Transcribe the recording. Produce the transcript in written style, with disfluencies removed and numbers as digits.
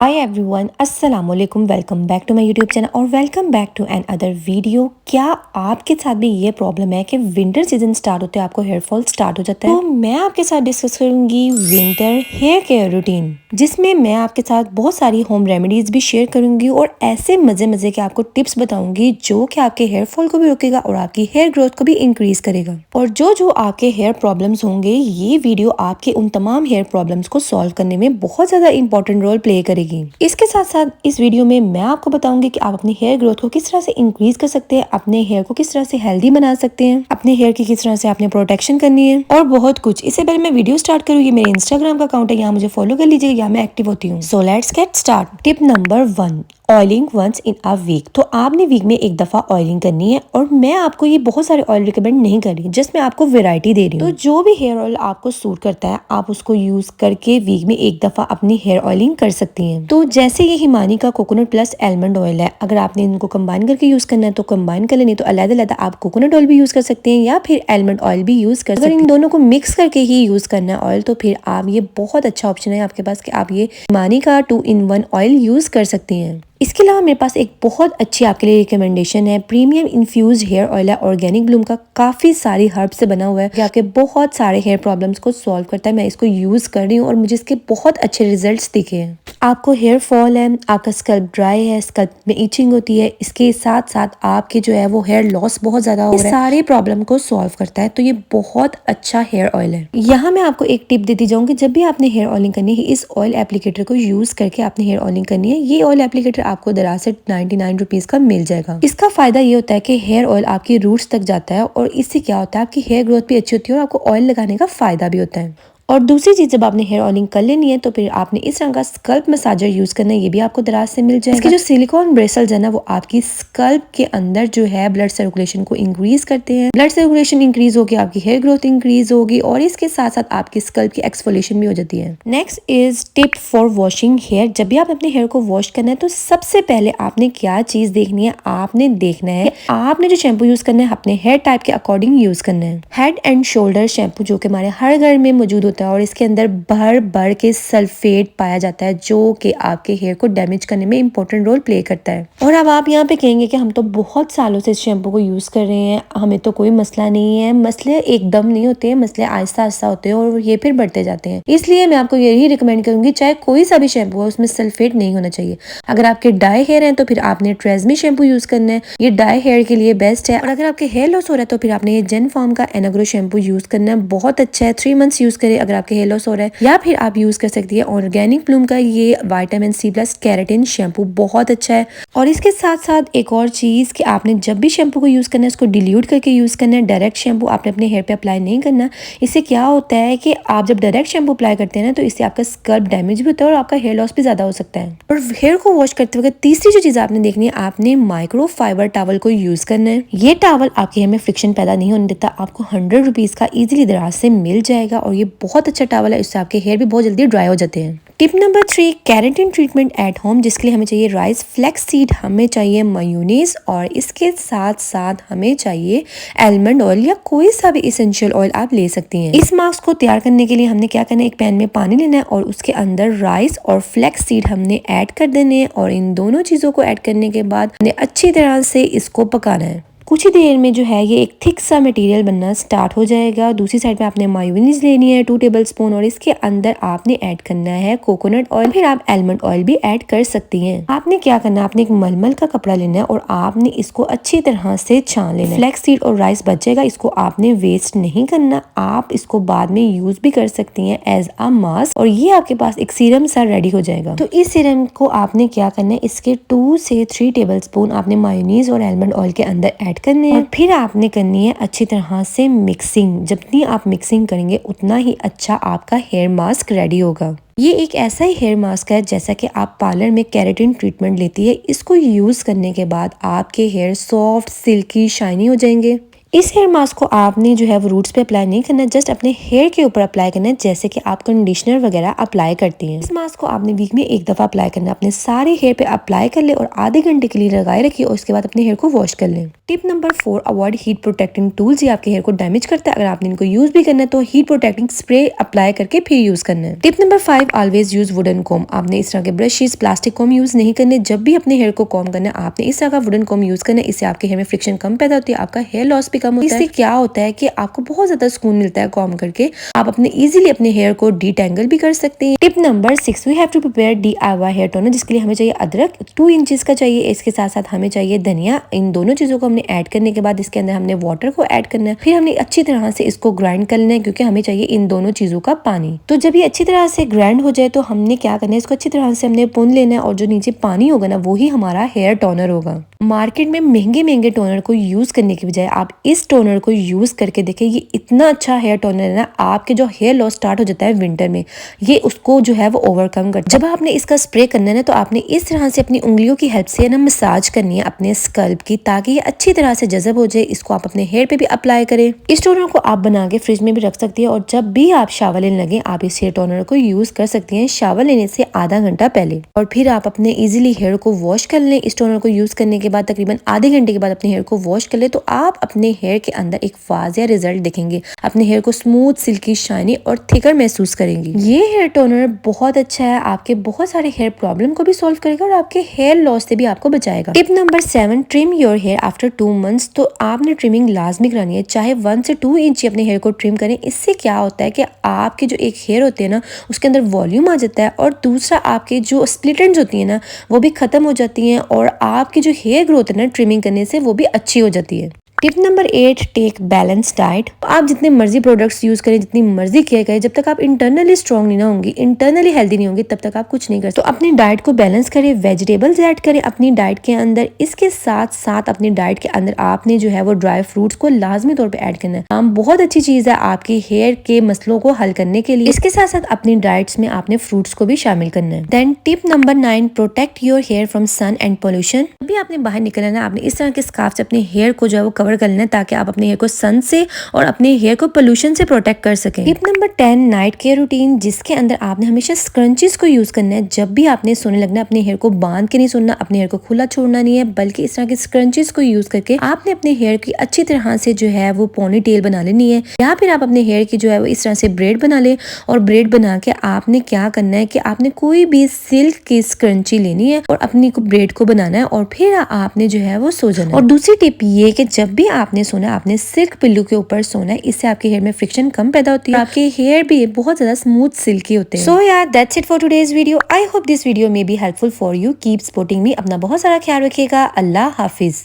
हाय everyone, अस्सलाम वालेकुम। Welcome back to my YouTube channel और welcome back to another video. क्या आपके साथ भी ये प्रॉब्लम है कि विंटर सीजन स्टार्ट होते हैं आपको हेयर फॉल स्टार्ट हो जाता है? तो मैं आपके साथ डिस्कस करूंगी विंटर हेयर केयर रूटीन, जिसमें मैं आपके साथ बहुत सारी होम रेमेडीज भी शेयर करूंगी और ऐसे मजे मजे के आपको टिप्स बताऊंगी जो कि आपके हेयर फॉल को भी रोकेगा और आपकी हेयर ग्रोथ को भी इंक्रीज करेगा। और जो जो आपके हेयर प्रॉब्लम्स होंगे, ये वीडियो आपके उन तमाम हेयर प्रॉब्लम्स को सॉल्व करने में बहुत ज्यादा इंपॉर्टेंट रोल प्ले करेगी। इसके साथ साथ इस वीडियो में मैं आपको बताऊंगी कि आप अपनी हेयर ग्रोथ को किस तरह से इंक्रीज कर सकते हैं, अपने हेयर को किस तरह से हेल्दी बना सकते हैं, अपने हेयर की किस तरह से आपने प्रोटेक्शन करनी है और बहुत कुछ। इससे पहले मैं वीडियो स्टार्ट करूँ, ये मेरे इंस्टाग्राम का अकाउंट है, यहाँ मुझे फॉलो कर लीजिए, यहाँ मैं एक्टिव होती हूँ। So let's get start. Tip number 1, oiling once in a week. तो आपने वीक में एक दफा ऑयलिंग करनी है और मैं आपको ये बहुत सारे ऑयल रिकमेंड नहीं कर रही, जस्ट मैं आपको वैरायटी दे रही हूँ। तो जो भी हेयर ऑयल आपको सूट करता है आप उसको यूज करके वीक में एक दफा अपनी हेयर ऑयलिंग कर सकती हैं। तो जैसे ये हिमानी का कोकोनट प्लस आलमंड ऑयल है, अगर आपने इनको कंबाइन करके यूज करना है तो कंबाइन कर लेनी, तो अलग अलग आप कोकोनट ऑयल भी यूज कर सकते हैं या फिर आलमंड ऑयल भी यूज कर सकते हैं। अगर इन दोनों को मिक्स करके ही यूज करना है ऑयल, तो फिर आप ये बहुत अच्छा ऑप्शन है आपके पास कि आप ये हिमानी का 2-in-1 ऑयल यूज कर सकती हैं। इसके अलावा मेरे पास एक बहुत अच्छी आपके लिए रिकमेंडेशन है। प्रीमियम इन्फ्यूज हेयर ऑयल है, ऑर्गेनिक ब्लूम का, काफी सारी हर्ब से बना हुआ है, कि आपके बहुत सारे हेयर प्रॉब्लम्स को सॉल्व करता है। मैं इसको यूज कर रही हूँ और मुझे इसके बहुत अच्छे रिजल्ट्स दिखे हैं। आपको हेयर फॉल है, आपका स्कल्प ड्राई है, स्कल्प में इचिंग होती है, इसके साथ साथ आपके जो है वो हेयर लॉस बहुत ज्यादा हो रहा है, सारे प्रॉब्लम को सॉल्व करता है। तो ये बहुत अच्छा हेयर ऑयल है। यहाँ मैं आपको एक टिप देती जाऊंगी, जब भी आपने हेयर ऑयलिंग करनी है इस ऑयल एप्लीकेटर को यूज करके आपने हेयर ऑयलिंग करनी है। ये ऑयल एप्लीकेटर आपको दराज से 99 रुपीज का मिल जाएगा। इसका फायदा ये होता है कि हेयर ऑयल आपकी रूट्स तक जाता है और इससे क्या होता है आपकी हेयर ग्रोथ भी अच्छी होती है और आपको ऑयल लगाने का फायदा भी होता है। और दूसरी चीज, जब आपने हेयर ऑयलिंग कर लेनी है तो फिर आपने इस रंग का स्कल्प मसाजर यूज करना है, ये भी आपको दराज से मिल जाएगा। इसके जो सिलिकॉन ब्रेसल्स है ना, वो आपकी स्कल्प के अंदर जो है ब्लड सर्कुलेशन को इंक्रीज करते हैं। ब्लड सर्कुलेशन इंक्रीज होगी, आपकी हेयर ग्रोथ इंक्रीज होगी और इसके साथ साथ आपकी स्कल्प की एक्सफोलिएशन भी हो जाती है। Next is tip for washing hair. जब भी आप अपने हेयर को वॉश करना है तो सबसे पहले आपने क्या चीज देखनी है, आपने देखना है आपने जो शैम्पू यूज करना है अपने हेयर टाइप के अकॉर्डिंग यूज करना है। हेड एंड शोल्डर शैम्पू जो कि हमारे हर घर में मौजूद होता है और इसके अंदर भर भर के सल्फेट पाया जाता है, जो कि आपके हेयर को डैमेज करने में इंपॉर्टेंट रोल प्ले करता है। और अब आप यहाँ पे कहेंगे कि हम तो बहुत सालों से इस शैम्पू को यूज कर रहे हैं, हमें तो कोई मसला नहीं है। मसले एकदम नहीं होते हैं, मसले आहिस्ता आहिस्ता होते हैं और ये फिर बढ़ते जाते हैं। इसलिए मैं आपको यही रिकमेंड करूंगी, चाहे कोई सा भी शैम्पू है उसमें सल्फेट नहीं होना चाहिए। अगर आपके डाई हेयर है तो फिर आपने ट्रेजमी शैम्पू यूज करना है, ये डाई हेयर के लिए बेस्ट है। और अगर आपके हेयर लॉस हो रहा है तो फिर आपने ये जेन फॉर्म का एनाग्रो शैम्पू यूज करना है, बहुत अच्छा है। 3 मंथ्स यूज करें अगर आपके हेयर लॉस हो रहा है, या फिर आप यूज कर सकती है ऑर्गेनिक ब्लूम का ये vitamin C plus keratin shampoo, बहुत अच्छा है। और इसके साथ साथ एक और चीज कि आपने जब भी शैम्पू को यूज करना है उसको डिल्यूट करके यूज करना है। डायरेक्ट शैम्पू आपने अपने हेयर पे अप्लाई नहीं करना। इससे क्या होता है कि आप जब डायरेक्ट शैम्पू अप्लाई करते हैं ना, तो इससे आपका स्कल्प डैमेज भी होता है और आपका हेयर लॉस भी ज्यादा हो सकता है। और हेयर को वॉश करते वक्त तीसरी जो चीज आपने देखनी है, आपने माइक्रो फाइबर टॉवल को यूज करना है। ये टॉवल आपके हेयर में फ्रिक्शन पैदा नहीं होने देता, आपको 100 रुपीज का इजीली दराज से मिल जाएगा और ये बहुत अच्छा टॉवल है, इससे आपके हेयर भी बहुत जल्दी ड्राई हो जाते हैं। Tip number 3, keratin treatment at home, जिसके लिए हमें चाहिए राइस फ्लेक्स सीड, हमें चाहिए मायोनीज और इसके साथ साथ हमें चाहिए आलमंड ऑयल या कोई सा भी इसेंशियल ऑयल आप ले सकती हैं। इस मास्क को तैयार करने के लिए हमने क्या करना है, एक पैन में पानी लेना है और उसके अंदर राइस और फ्लेक्स सीड हमने ऐड कर देने हैं और इन दोनों चीजों को ऐड करने के बाद हमने अच्छी तरह से इसको पकाना है। कुछ ही देर में जो है ये एक थिक सा मटेरियल बनना स्टार्ट हो जाएगा। दूसरी साइड पे आपने मायोनीज लेनी है 2 टेबलस्पून और इसके अंदर आपने ऐड करना है कोकोनट ऑयल, फिर आप आलमंड ऑयल भी ऐड कर सकती हैं। आपने क्या करना है, आपने एक मलमल का कपड़ा लेना है और आपने इसको अच्छी तरह से छान लेना है। फ्लेक्स सीड और राइस बचेगा, इसको आपने वेस्ट नहीं करना, आप इसको बाद में यूज भी कर सकती हैं एज अ मास्क और ये आपके पास एक सीरम सा रेडी हो जाएगा। तो इस सीरम को आपने क्या करना है, इसके 2 से 3 टेबलस्पून आपने मायोनीज और आलमंड ऑयल के अंदर ऐड करने हैं और फिर आपने करनी है अच्छी तरह से मिक्सिंग। जितनी आप मिक्सिंग करेंगे उतना ही अच्छा आपका हेयर मास्क रेडी होगा। ये एक ऐसा ही हेयर मास्क है जैसा कि आप पार्लर में केराटिन ट्रीटमेंट लेती है। इसको यूज करने के बाद आपके हेयर सॉफ्ट, सिल्की, शाइनी हो जाएंगे। इस हेयर मास्क को आपने जो है वो रूट्स पे अप्लाई नहीं करना, जस्ट अपने हेयर के ऊपर अप्लाई करना है जैसे कि आप कंडीशनर वगैरह अप्लाई करती हैं। इस मास्क को आपने वीक में एक दफा अप्लाई करना है, अपने सारे हेयर पे अप्लाई कर ले और आधे घंटे के लिए लगाए रखिए और उसके बाद अपने हेयर को वॉश कर लें। Tip number 4, avoid heat protecting tools. ये आपके हेयर को डैमेज करता है। अगर आपने इनको यूज भी करना है तो हीट प्रोटेक्टिंग स्प्रे अप्लाई करके फिर यूज करना है। Tip number 5, always use wooden com. आपने इस तरह के ब्रशेस, प्लास्टिक कॉम यूज नहीं करने। जब भी अपने हेयर को कॉम करना है आपने इस तरह का वुडन कॉम यूज करना है। इससे आपके हेयर में फ्रिक्शन कम पैदा होती है, आपका हेयर लॉस भी कम होता है। इससे क्या होता है कि आपको बहुत ज्यादा सुकून मिलता है कॉम करके। आप अपने इजीली अपने हेयर को डीटेंगल भी कर सकते हैं। Tip number 6, we have to prepare DIY hair toner, जिसके लिए हमें चाहिए अदरक 2 इंचेस का चाहिए। इसके साथ साथ हमें चाहिए धनिया। इन दोनों चीजों को हमने ऐड करने के बाद इसके अंदर हमने वाटर को ऐड करना है। फिर हमने अच्छी तरह से इसको ग्राइंड कर लेना है क्योंकि हमें चाहिए इन दोनों चीजों का पानी। तो जब ये अच्छी तरह से ग्राइंड हो जाए तो हमने क्या करना है, इसको अच्छी तरह से हमने पुन लेना है और जो नीचे पानी होगा ना वो ही हमारा हेयर टोनर होगा। मार्केट में महंगे टोनर को यूज करने की बजाय आप इस टोनर को यूज करके देखें। ये इतना अच्छा हेयर टोनर है ना, आपके जो हेयर लॉस स्टार्ट हो जाता है विंटर में, ये उसको जो है वो ओवरकम करता है। जब आपने इसका स्प्रे करना है ना तो आपने इस तरह से अपनी उंगलियों की हेल्प से ना मसाज करनी है अपने स्कल्प की, ताकि ये अच्छी तरह से जज़ब हो जाए। इसको आप अपने हेयर पे भी अप्लाई करें। इस टोनर को आप बना के फ्रिज में भी रख सकती है और जब भी आप शावर लेने लगे आप इस हेयर टोनर को यूज कर सकती हैं शावर लेने से आधा घंटा पहले। और फिर आप अपने इजीली हेयर को वॉश कर लें। इस टोनर को यूज करने के बाद तकरीबन आधे घंटे के बाद अपने हेयर को वॉश कर ले तो आप अपने हेयर के अंदर एक वाज़िया रिजल्ट देखेंगे। अपने हेयर को स्मूथ, सिल्की, शाइनी और थिकर महसूस करेंगे। ये हेयर टोनर बहुत अच्छा है, आपके बहुत सारे हेयर प्रॉब्लम को भी सॉल्व करेगा और आपके हेयर लॉस से भी आपको बचाएगा। Tip number 7, trim your hair after 2 months. तो आपने ट्रिमिंग लाजमी करानी है, चाहे 1 से 2 इंच अपने हेयर को ट्रिम करें। इससे क्या होता है कि आपके जो एक हेयर होते हैं ना उसके अंदर वॉल्यूम आ जाता है और दूसरा आपके जो स्प्लिट एंड्स होती है ना वो भी खत्म हो जाती हैं और आपकी जो हेयर ग्रोथ है ना ट्रिमिंग करने से वो भी अच्छी हो जाती है। Tip number 8, take balance diet. आप जितने मर्जी प्रोडक्ट्स यूज करें, जितनी मर्जी केयर करें, जब तक आप इंटरनली स्ट्रॉन्ग नहीं ना होंगी, इंटरनली हेल्दी नहीं होंगी, तब तक आप कुछ नहीं कर सकते। तो अपनी डाइट को बैलेंस करें, वेजिटेबल्स ऐड करें अपनी डाइट के अंदर। इसके साथ साथ अपनी डाइट के अंदर आपने जो है वो ड्राई फ्रूट्स को लाजमी तौर पर ऐड करना है। आम बहुत अच्छी चीज है आपके हेयर के मसलों को हल करने के लिए। इसके साथ साथ अपनी डाइट्स में आपने फ्रूट्स को भी शामिल करना है। Then tip number 9, protect your hair from sun and pollution. अभी आपने बाहर निकलना है, आपने इस तरह के स्कार्फ से अपने हेयर को जो है वो कवर कर लेना ताकि आप अपने हेयर को सन से और अपने हेयर को पोल्यूशन से प्रोटेक्ट कर सकें। Tip number 10, night care routine, जिसके अंदर आपने हमेशा स्क्रंचीज को यूज करना है। जब भी आपने सोने लगना है अपने हेयर को बांध के नहीं सोना, अपने हेयर को खुला छोड़ना नहीं है, बल्कि इस तरह के स्क्रंचीज को यूज करके आपने अपने हेयर की अच्छी तरह से जो है वो पोनी टेल बना लेनी है। या फिर आप अपने हेयर की जो है वो इस तरह से ब्रेड बना ले और ब्रेड बना के आपने क्या करना है कि आपने कोई भी सिल्क की स्क्रंची लेनी है और अपनी को ब्रेड को बनाना है और फिर आपने जो है वो सो जाना है। और दूसरी टिप ये कि जब भी आपने सोना आपने सिल्क पिल्लू के ऊपर सोना है। इससे आपके हेयर में फ्रिक्शन कम पैदा होती है, आपके हेयर भी बहुत ज्यादा स्मूथ सिल्की होते हैं। सो यार that's it for today's video. I hope this video may be helpful for you. Keep supporting me. अपना बहुत सारा ख्याल रखिएगा। अल्लाह हाफिज।